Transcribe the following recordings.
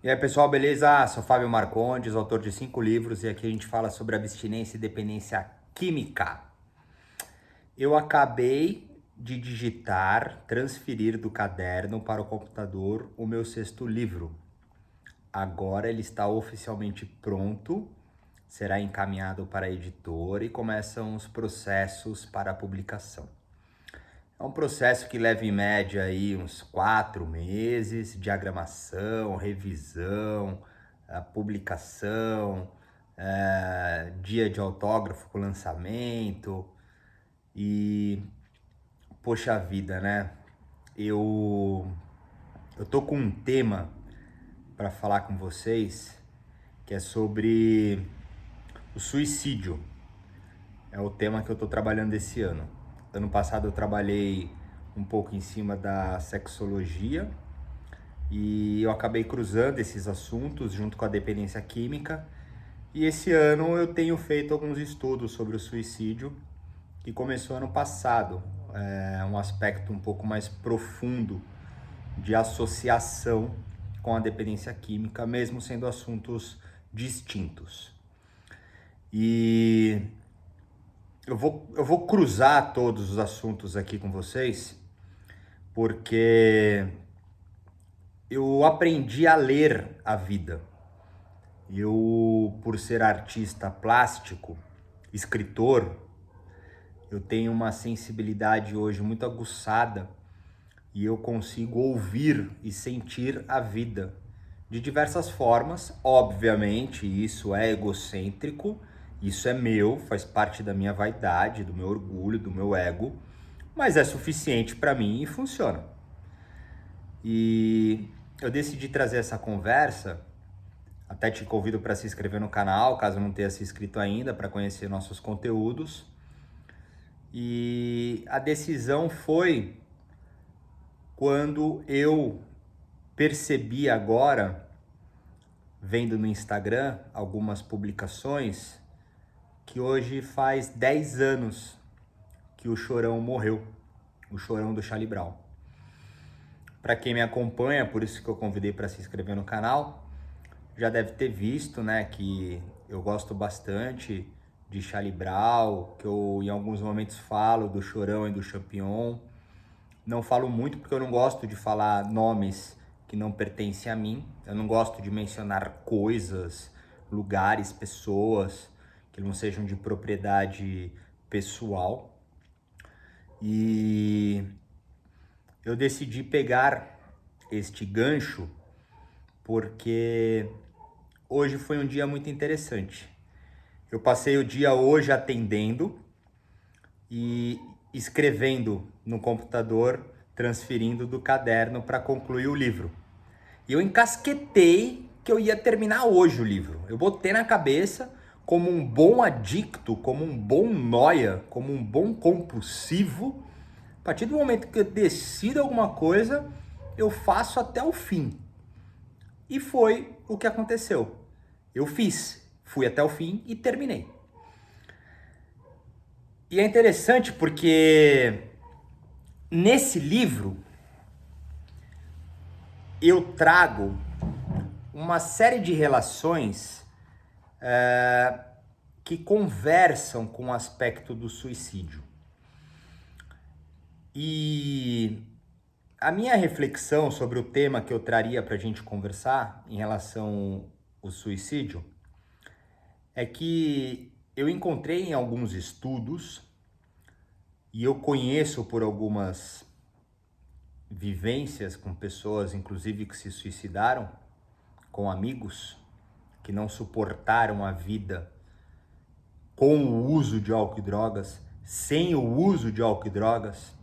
E aí, pessoal, beleza? Sou Fábio Marcondes, autor de 5 livros, e aqui a gente fala sobre abstinência e dependência química. Eu acabei de digitar, transferir do caderno para o computador o meu 6º livro. Agora ele está oficialmente pronto, será encaminhado para a editora e começam os processos para a publicação. É um processo que leva em média aí uns 4 meses, diagramação, revisão, a publicação, dia de autógrafo com lançamento e, poxa vida, né? Eu tô com um tema para falar com vocês que é sobre o suicídio. É o tema que eu tô trabalhando esse ano. Ano passado eu trabalhei um pouco em cima da sexologia e eu acabei cruzando esses assuntos junto com a dependência química. E esse ano eu tenho feito alguns estudos sobre o suicídio, que começou ano passado. É um aspecto um pouco mais profundo de associação com a dependência química, mesmo sendo assuntos distintos. E eu vou cruzar todos os assuntos aqui com vocês, porque eu aprendi a ler a vida. Eu, por ser artista plástico, escritor, eu tenho uma sensibilidade hoje muito aguçada e eu consigo ouvir e sentir a vida de diversas formas. Obviamente, isso é egocêntrico, isso é meu, faz parte da minha vaidade, do meu orgulho, do meu ego, mas é suficiente para mim e funciona. E eu decidi trazer essa conversa. Até te convido para se inscrever no canal, caso não tenha se inscrito ainda, para conhecer nossos conteúdos. E a decisão foi quando eu percebi agora, vendo no Instagram algumas publicações, que hoje faz 10 anos que o Chorão morreu, o Chorão do Charlie Brown. Para quem me acompanha, por isso que eu convidei para se inscrever no canal, já deve ter visto, né, que eu gosto bastante de Charlie Brown, que eu em alguns momentos falo do Chorão e do Champignon. Não falo muito porque eu não gosto de falar nomes que não pertencem a mim. Eu não gosto de mencionar coisas, lugares, pessoas que não sejam de propriedade pessoal. E eu decidi pegar este gancho porque hoje foi um dia muito interessante. Eu passei o dia hoje atendendo e escrevendo no computador, transferindo do caderno para concluir o livro. E eu encasquetei que eu ia terminar hoje o livro. Eu botei na cabeça, como um bom adicto, como um bom nóia, como um bom compulsivo, a partir do momento que eu decido alguma coisa, eu faço até o fim. E foi o que aconteceu. Eu fiz, fui até o fim e terminei. E é interessante porque nesse livro eu trago uma série de relações que conversam com o aspecto do suicídio. E a minha reflexão sobre o tema que eu traria para a gente conversar em relação ao suicídio é que eu encontrei em alguns estudos e eu conheço por algumas vivências com pessoas, inclusive, que se suicidaram, com amigos que não suportaram a vida com o uso de álcool e drogas, sem o uso de álcool e drogas,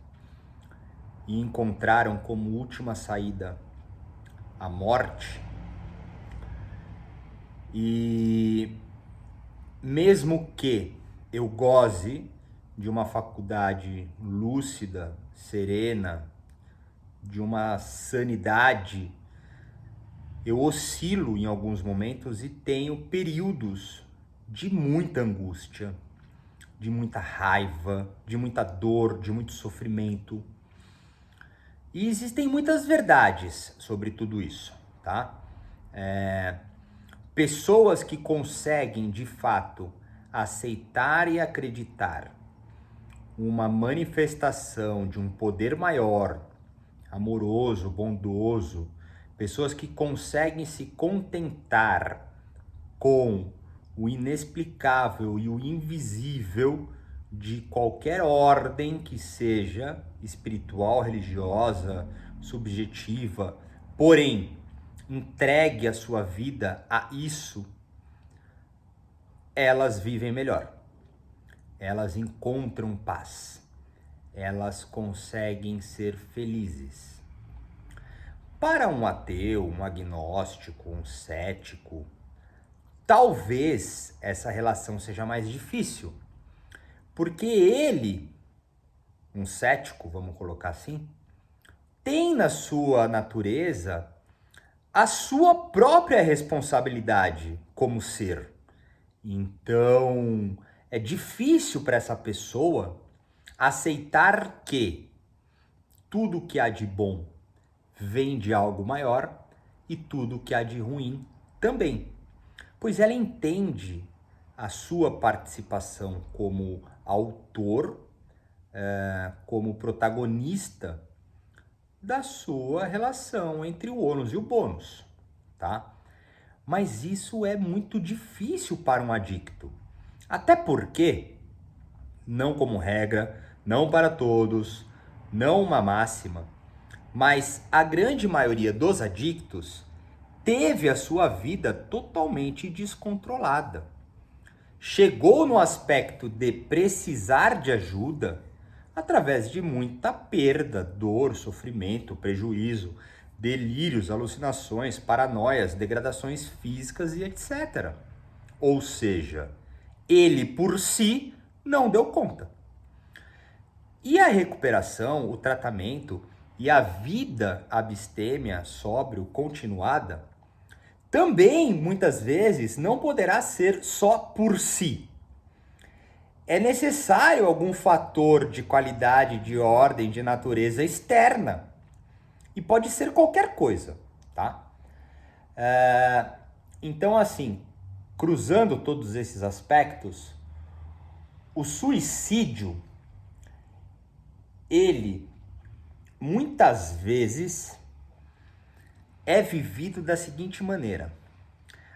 e encontraram como última saída a morte. E mesmo que eu goze de uma faculdade lúcida, serena, de uma sanidade, eu oscilo em alguns momentos e tenho períodos de muita angústia, de muita raiva, de muita dor, de muito sofrimento. E existem muitas verdades sobre tudo isso, tá? Pessoas que conseguem, de fato, aceitar e acreditar uma manifestação de um poder maior, amoroso, bondoso, pessoas que conseguem se contentar com o inexplicável e o invisível de qualquer ordem que seja, espiritual, religiosa, subjetiva, porém, entregue a sua vida a isso, elas vivem melhor. Elas encontram paz. Elas conseguem ser felizes. Para um ateu, um agnóstico, um cético, talvez essa relação seja mais difícil, porque ele, um cético, vamos colocar assim, tem na sua natureza a sua própria responsabilidade como ser. Então, é difícil para essa pessoa aceitar que tudo que há de bom vem de algo maior e tudo que há de ruim também, pois ela entende a sua participação como autor, como protagonista da sua relação entre o ônus e o bônus, tá? Mas isso é muito difícil para um adicto. Até porque, não como regra, não para todos, não uma máxima, mas a grande maioria dos adictos teve a sua vida totalmente descontrolada. Chegou no aspecto de precisar de ajuda através de muita perda, dor, sofrimento, prejuízo, delírios, alucinações, paranoias, degradações físicas e etc. Ou seja, ele por si não deu conta. E a recuperação, o tratamento e a vida abstêmia, sóbrio, continuada, também muitas vezes não poderá ser só por si. É necessário algum fator de qualidade, de ordem, de natureza externa. E pode ser qualquer coisa, tá? Então, assim, cruzando todos esses aspectos, o suicídio, ele, muitas vezes, é vivido da seguinte maneira.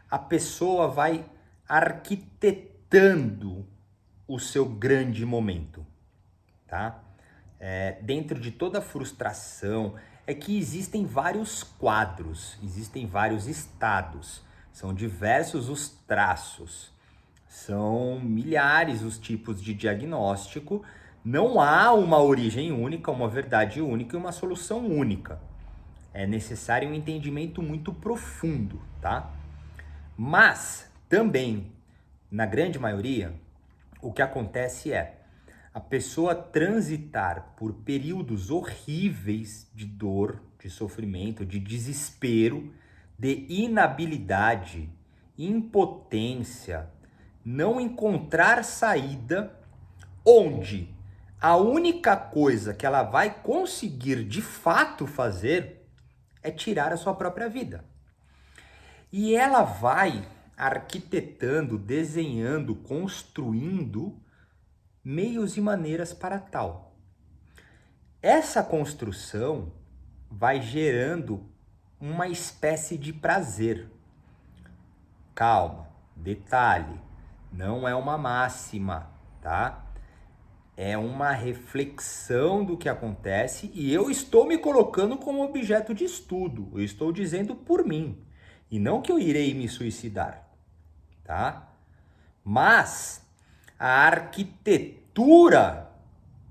A pessoa vai arquitetando o seu grande momento, tá? Dentro de toda a frustração, é que existem vários quadros, existem vários estados, são diversos os traços, são milhares os tipos de diagnóstico, não há uma origem única, uma verdade única e uma solução única. É necessário um entendimento muito profundo, tá? Mas também, na grande maioria, o que acontece é a pessoa transitar por períodos horríveis de dor, de sofrimento, de desespero, de inabilidade, impotência, não encontrar saída, onde a única coisa que ela vai conseguir de fato fazer é tirar a sua própria vida. E ela vai arquitetando, desenhando, construindo meios e maneiras para tal. Essa construção vai gerando uma espécie de prazer. Calma, detalhe, não é uma máxima, tá? É uma reflexão do que acontece e eu estou me colocando como objeto de estudo. Eu estou dizendo por mim e não que eu irei me suicidar, tá? Mas a arquitetura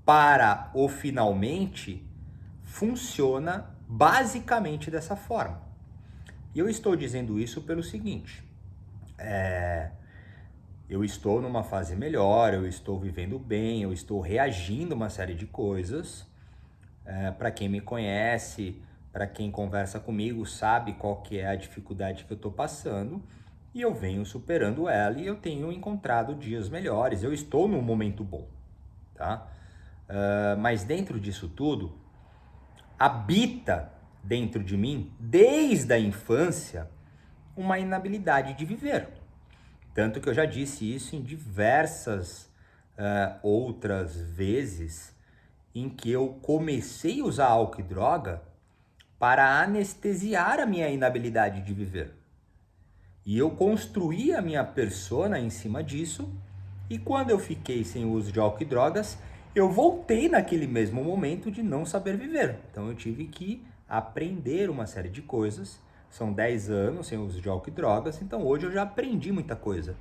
para o finalmente funciona basicamente dessa forma. E eu estou dizendo isso pelo seguinte, eu estou numa fase melhor, eu estou vivendo bem, eu estou reagindo a uma série de coisas. Para quem me conhece, para quem conversa comigo, sabe qual que é a dificuldade que eu estou passando. E eu venho superando ela e eu tenho encontrado dias melhores. Eu estou num momento bom, tá? Mas dentro disso tudo, habita dentro de mim, desde a infância, uma inabilidade de viver. Tanto que eu já disse isso em diversas outras vezes em que eu comecei a usar álcool e droga para anestesiar a minha inabilidade de viver. E eu construí a minha persona em cima disso, e quando eu fiquei sem o uso de álcool e drogas, eu voltei naquele mesmo momento de não saber viver. Então eu tive que aprender uma série de coisas. São 10 anos sem uso de álcool e drogas, então hoje eu já aprendi muita coisa.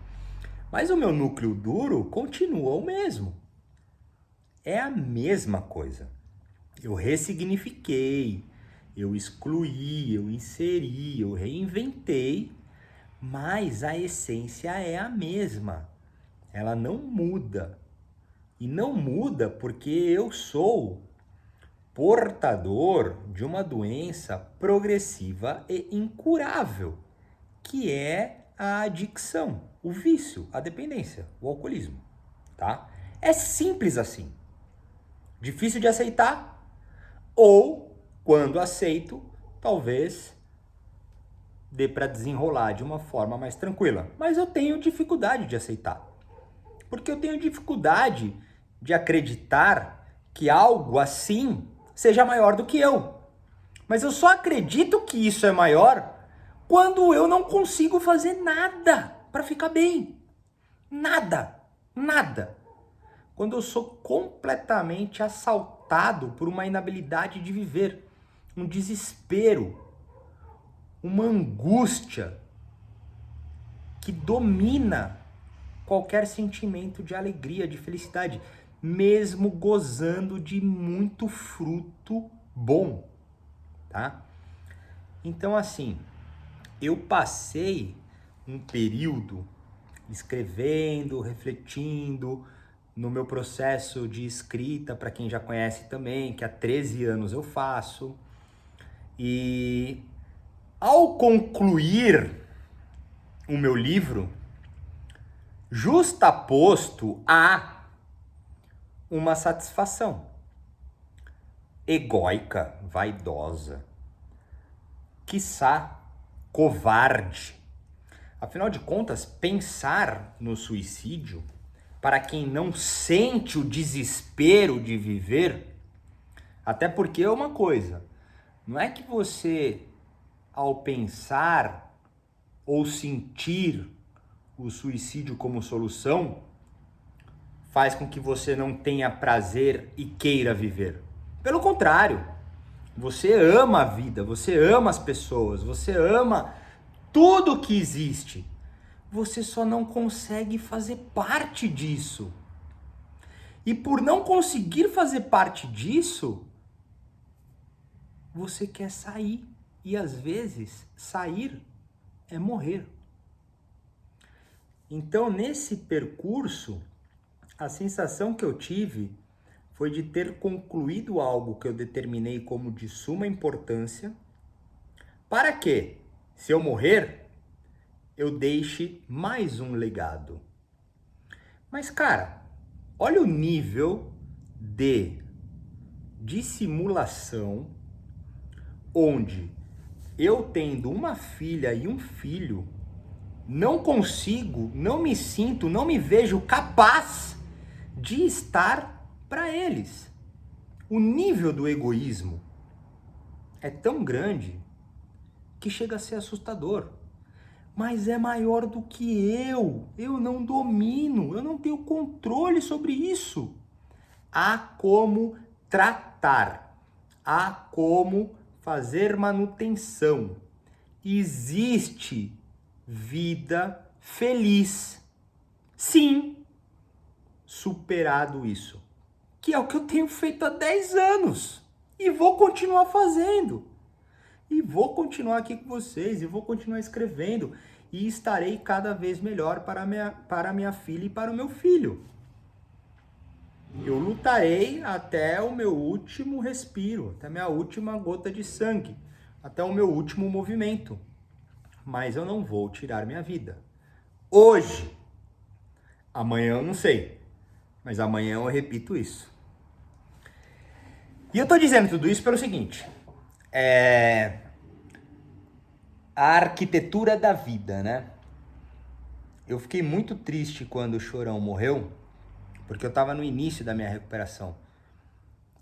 Mas o meu núcleo duro continua o mesmo. É a mesma coisa. Eu ressignifiquei, eu excluí, eu inseri, eu reinventei, mas a essência é a mesma. Ela não muda. E não muda porque eu sou portador de uma doença progressiva e incurável, que é a adicção, o vício, a dependência, o alcoolismo, tá? É simples assim. Difícil de aceitar, ou quando aceito, talvez dê para desenrolar de uma forma mais tranquila. Mas eu tenho dificuldade de aceitar. Porque eu tenho dificuldade de acreditar que algo assim seja maior do que eu. Mas eu só acredito que isso é maior quando eu não consigo fazer nada para ficar bem. Nada, nada. Quando eu sou completamente assaltado por uma inabilidade de viver, um desespero, uma angústia que domina qualquer sentimento de alegria, de felicidade, mesmo gozando de muito fruto bom, tá? Então, assim, eu passei um período escrevendo, refletindo no meu processo de escrita, para quem já conhece também, que há 13 anos eu faço. E ao concluir o meu livro, justaposto a uma satisfação egóica, vaidosa, quiçá covarde. Afinal de contas, pensar no suicídio, para quem não sente o desespero de viver, até porque é uma coisa, não é que você, ao pensar ou sentir o suicídio como solução, faz com que você não tenha prazer e queira viver. Pelo contrário, você ama a vida, você ama as pessoas, você ama tudo que existe. Você só não consegue fazer parte disso. E por não conseguir fazer parte disso, você quer sair. E às vezes, sair é morrer. Então, nesse percurso, a sensação que eu tive foi de ter concluído algo que eu determinei como de suma importância, para que, se eu morrer, eu deixe mais um legado. Mas, cara, olha o nível de dissimulação onde eu, tendo uma filha e um filho, não consigo, não me sinto, não me vejo capaz de estar para eles. O nível do egoísmo é tão grande que chega a ser assustador. Mas é maior do que eu. Eu não domino, eu não tenho controle sobre isso. Há como tratar, há como fazer manutenção. Existe vida feliz. Sim, superado isso. Que é o que eu tenho feito há 10 anos. E vou continuar fazendo. E vou continuar aqui com vocês, e vou continuar escrevendo. E estarei cada vez melhor para minha filha e para o meu filho. Eu lutarei até o meu último respiro, até a minha última gota de sangue, até o meu último movimento. Mas eu não vou tirar minha vida. Hoje. Amanhã eu não sei. Mas amanhã eu repito isso. E eu tô dizendo tudo isso pelo seguinte. A arquitetura da vida, né? Eu fiquei muito triste quando o Chorão morreu, porque eu estava no início da minha recuperação.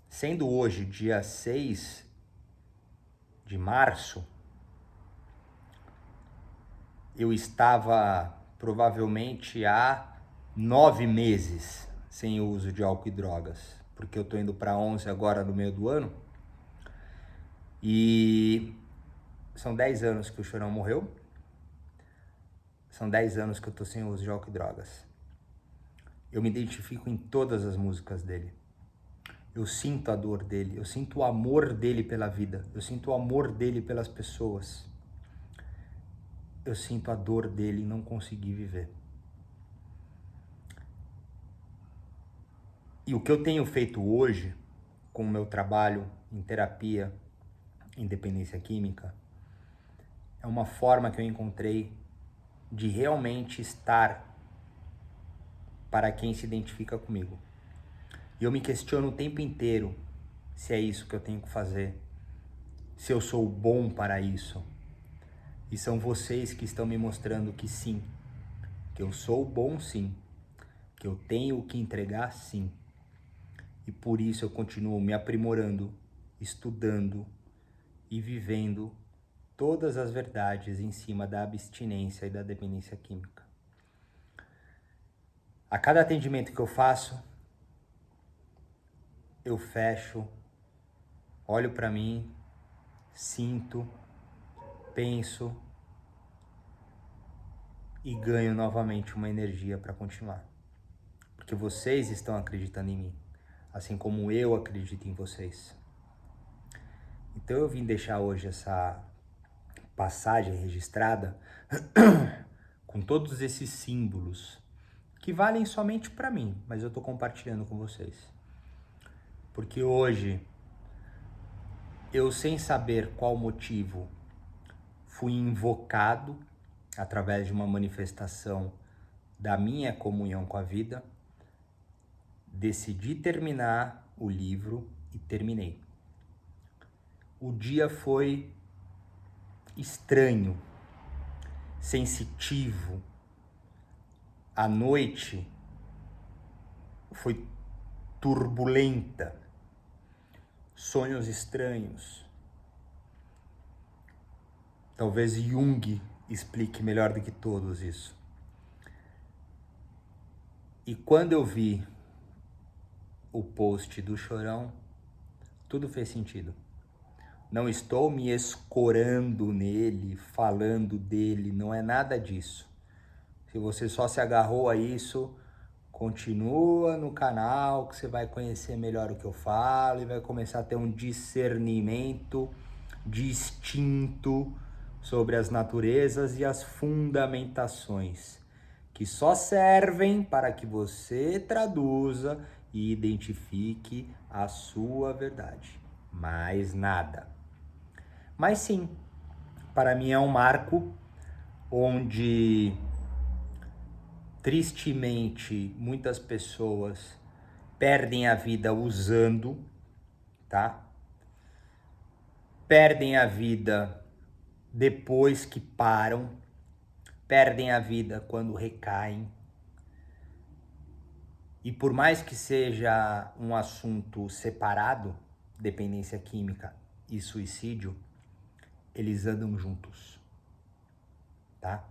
Sendo hoje dia 6 de março, eu estava provavelmente há 9 meses sem o uso de álcool e drogas, porque eu tô indo para 11 agora no meio do ano. E são 10 anos que o Chorão morreu. São 10 anos que eu tô sem o uso de álcool e drogas. Eu me identifico em todas as músicas dele. Eu sinto a dor dele, eu sinto o amor dele pela vida, eu sinto o amor dele pelas pessoas. Eu sinto a dor dele em não conseguir viver. E o que eu tenho feito hoje, com o meu trabalho em terapia, em dependência química, é uma forma que eu encontrei de realmente estar para quem se identifica comigo. E eu me questiono o tempo inteiro se é isso que eu tenho que fazer, se eu sou bom para isso. E são vocês que estão me mostrando que sim, que eu sou bom sim, que eu tenho o que entregar sim. E por isso eu continuo me aprimorando, estudando e vivendo todas as verdades em cima da abstinência e da dependência química. A cada atendimento que eu faço, eu fecho, olho para mim, sinto, penso e ganho novamente uma energia para continuar. Porque vocês estão acreditando em mim, assim como eu acredito em vocês. Então eu vim deixar hoje essa passagem registrada com todos esses símbolos que valem somente para mim, mas eu estou compartilhando com vocês. Porque hoje, eu sem saber qual motivo, fui invocado através de uma manifestação da minha comunhão com a vida, decidi terminar o livro e terminei. O dia foi estranho, sensitivo. A noite foi turbulenta, sonhos estranhos. Talvez Jung explique melhor do que todos isso. E quando eu vi o post do Chorão, tudo fez sentido. Não estou me escorando nele, falando dele, não é nada disso. Se você só se agarrou a isso, continua no canal que você vai conhecer melhor o que eu falo e vai começar a ter um discernimento distinto sobre as naturezas e as fundamentações, que só servem para que você traduza e identifique a sua verdade. Mais nada. Mas sim, para mim é um marco onde tristemente muitas pessoas perdem a vida usando, tá? Perdem a vida depois que param, perdem a vida quando recaem. E por mais que seja um assunto separado, dependência química e suicídio, eles andam juntos, tá?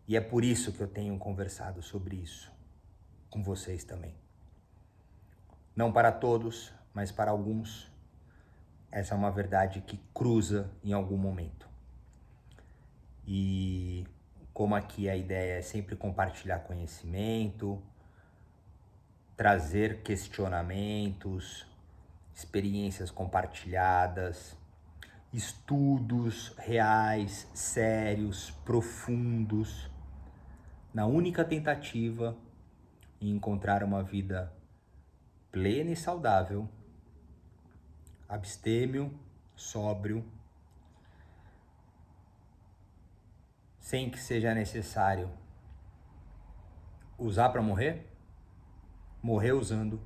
E é por isso que eu tenho conversado sobre isso com vocês também. Não para todos, mas para alguns, essa é uma verdade que cruza em algum momento. E como aqui a ideia é sempre compartilhar conhecimento, trazer questionamentos, experiências compartilhadas, estudos reais, sérios, profundos, na única tentativa em encontrar uma vida plena e saudável, abstêmio, sóbrio, sem que seja necessário usar para morrer, morrer usando,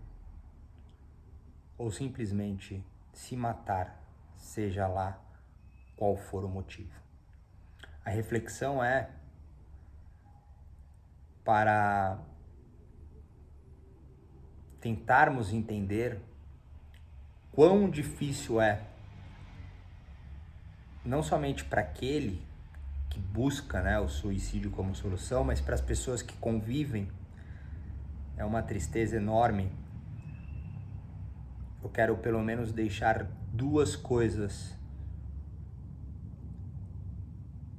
ou simplesmente se matar, seja lá qual for o motivo. A reflexão é para tentarmos entender quão difícil é, não somente para aquele que busca, né, o suicídio como solução, mas para as pessoas que convivem. É uma tristeza enorme. Eu quero pelo menos deixar duas coisas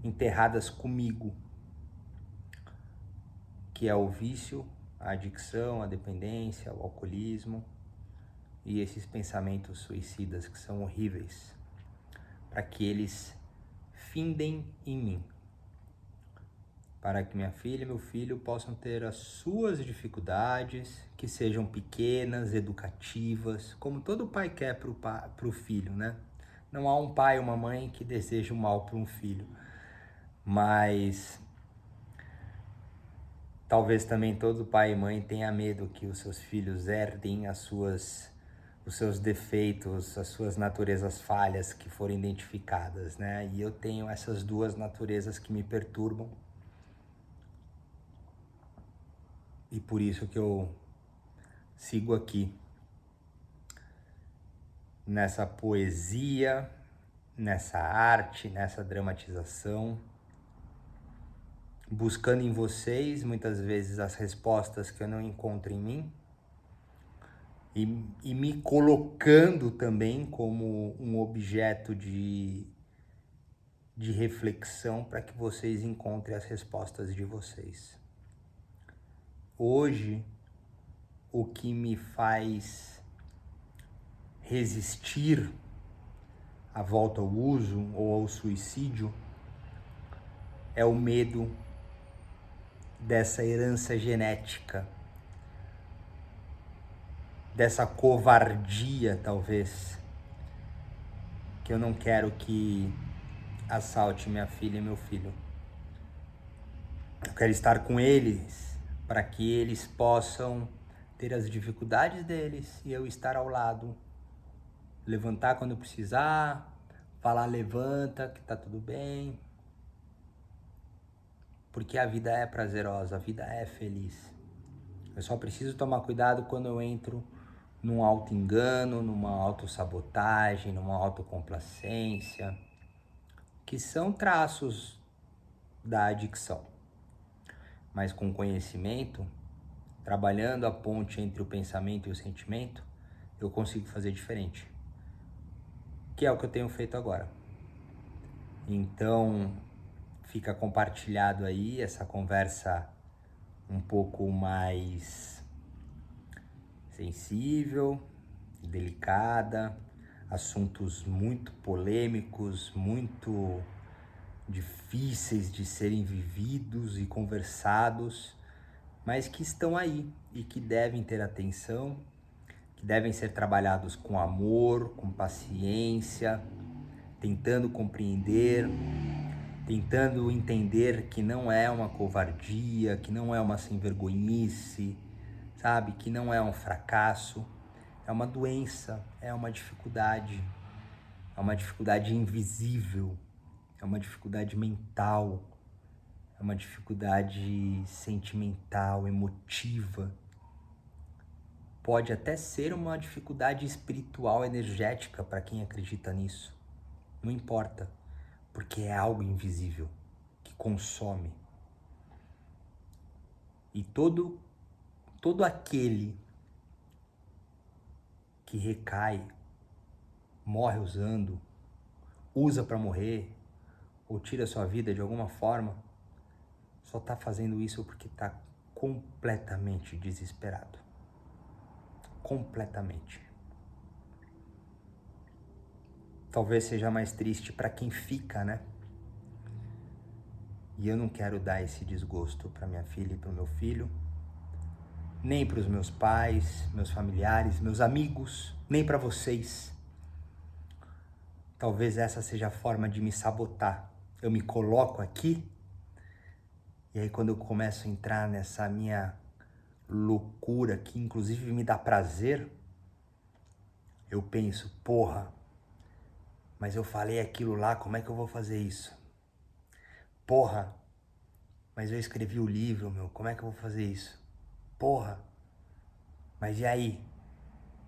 enterradas comigo, que é o vício, a adicção, a dependência, o alcoolismo e esses pensamentos suicidas que são horríveis, para que eles findem em mim, para que minha filha e meu filho possam ter as suas dificuldades, que sejam pequenas, educativas, como todo pai quer para o filho, né? Não há um pai ou uma mãe que deseja o mal para um filho, mas talvez também todo pai e mãe tenha medo que os seus filhos herdem os seus defeitos, as suas naturezas falhas que foram identificadas, né? E eu tenho essas duas naturezas que me perturbam. E por isso que eu sigo aqui nessa poesia, nessa arte, nessa dramatização, buscando em vocês muitas vezes as respostas que eu não encontro em mim e me colocando também como um objeto de reflexão para que vocês encontrem as respostas de vocês. Hoje, o que me faz resistir à volta ao uso ou ao suicídio é o medo dessa herança genética, dessa covardia, talvez, que eu não quero que assalte minha filha e meu filho. Eu quero estar com eles para que eles possam ter as dificuldades deles e eu estar ao lado, levantar quando precisar, falar levanta, que tá tudo bem, porque a vida é prazerosa, a vida é feliz. Eu só preciso tomar cuidado quando eu entro num auto-engano, numa autossabotagem, numa autocomplacência, que são traços da adicção. Mas com conhecimento, trabalhando a ponte entre o pensamento e o sentimento, eu consigo fazer diferente. Que é o que eu tenho feito agora. Então, fica compartilhado aí essa conversa um pouco mais sensível, delicada, assuntos muito polêmicos, muito difíceis de serem vividos e conversados, mas que estão aí e que devem ter atenção, que devem ser trabalhados com amor, com paciência, tentando compreender, tentando entender que não é uma covardia, que não é uma sem-vergonhice, sabe? Que não é um fracasso, é uma doença, é uma dificuldade invisível, é uma dificuldade mental, é uma dificuldade sentimental, emotiva. Pode até ser uma dificuldade espiritual, energética para quem acredita nisso. Não importa, porque é algo invisível que consome. E todo aquele que recai, morre usando, usa para morrer ou tira sua vida de alguma forma, só está fazendo isso porque está completamente desesperado. Completamente. Talvez seja mais triste para quem fica, né? E eu não quero dar esse desgosto para minha filha e para o meu filho, nem para os meus pais, meus familiares, meus amigos, nem para vocês. Talvez essa seja a forma de me sabotar. Eu me coloco aqui e aí quando eu começo a entrar nessa minha loucura que inclusive me dá prazer, eu penso, porra, mas eu falei aquilo lá, como é que eu vou fazer isso? Porra, mas eu escrevi o livro, meu, como é que eu vou fazer isso? Porra, mas e aí?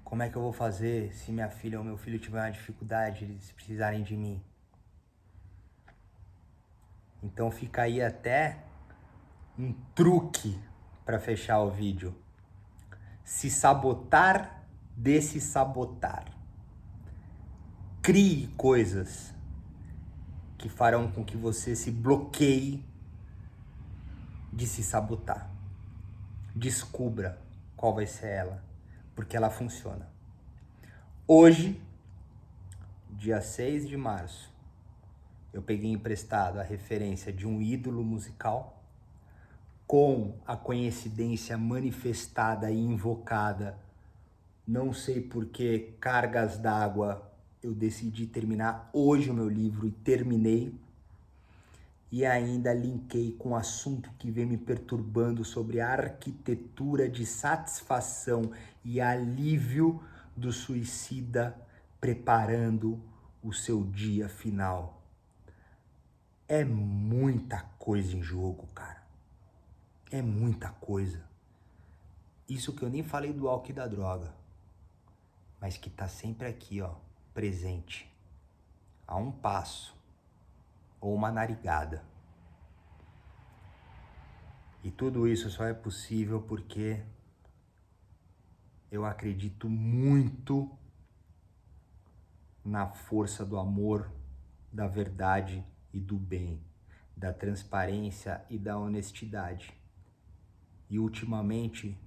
Como é que eu vou fazer se minha filha ou meu filho tiver uma dificuldade, eles precisarem de mim? Então fica aí até um truque para fechar o vídeo. Se sabotar de se sabotar. Crie coisas que farão com que você se bloqueie de se sabotar. Descubra qual vai ser ela, porque ela funciona. Hoje, dia 6 de março, eu peguei emprestado a referência de um ídolo musical com a coincidência manifestada e invocada, não sei por que cargas d'água, eu decidi terminar hoje o meu livro e terminei. E ainda linkei com um assunto que vem me perturbando sobre a arquitetura de satisfação e alívio do suicida preparando o seu dia final. É muita coisa em jogo, cara. É muita coisa. Isso que eu nem falei do álcool e da droga, mas que tá sempre aqui, ó, presente. A um passo ou uma narigada. E tudo isso só é possível porque eu acredito muito na força do amor, da verdade e do bem, da transparência e da honestidade. E ultimamente,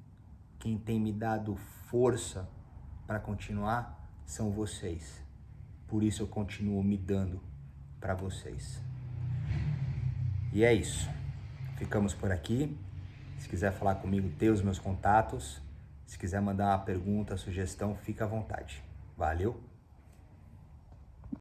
quem tem me dado força para continuar são vocês. Por isso eu continuo me dando para vocês. E é isso. Ficamos por aqui. Se quiser falar comigo, tem os meus contatos. Se quiser mandar uma pergunta, sugestão, fica à vontade. Valeu!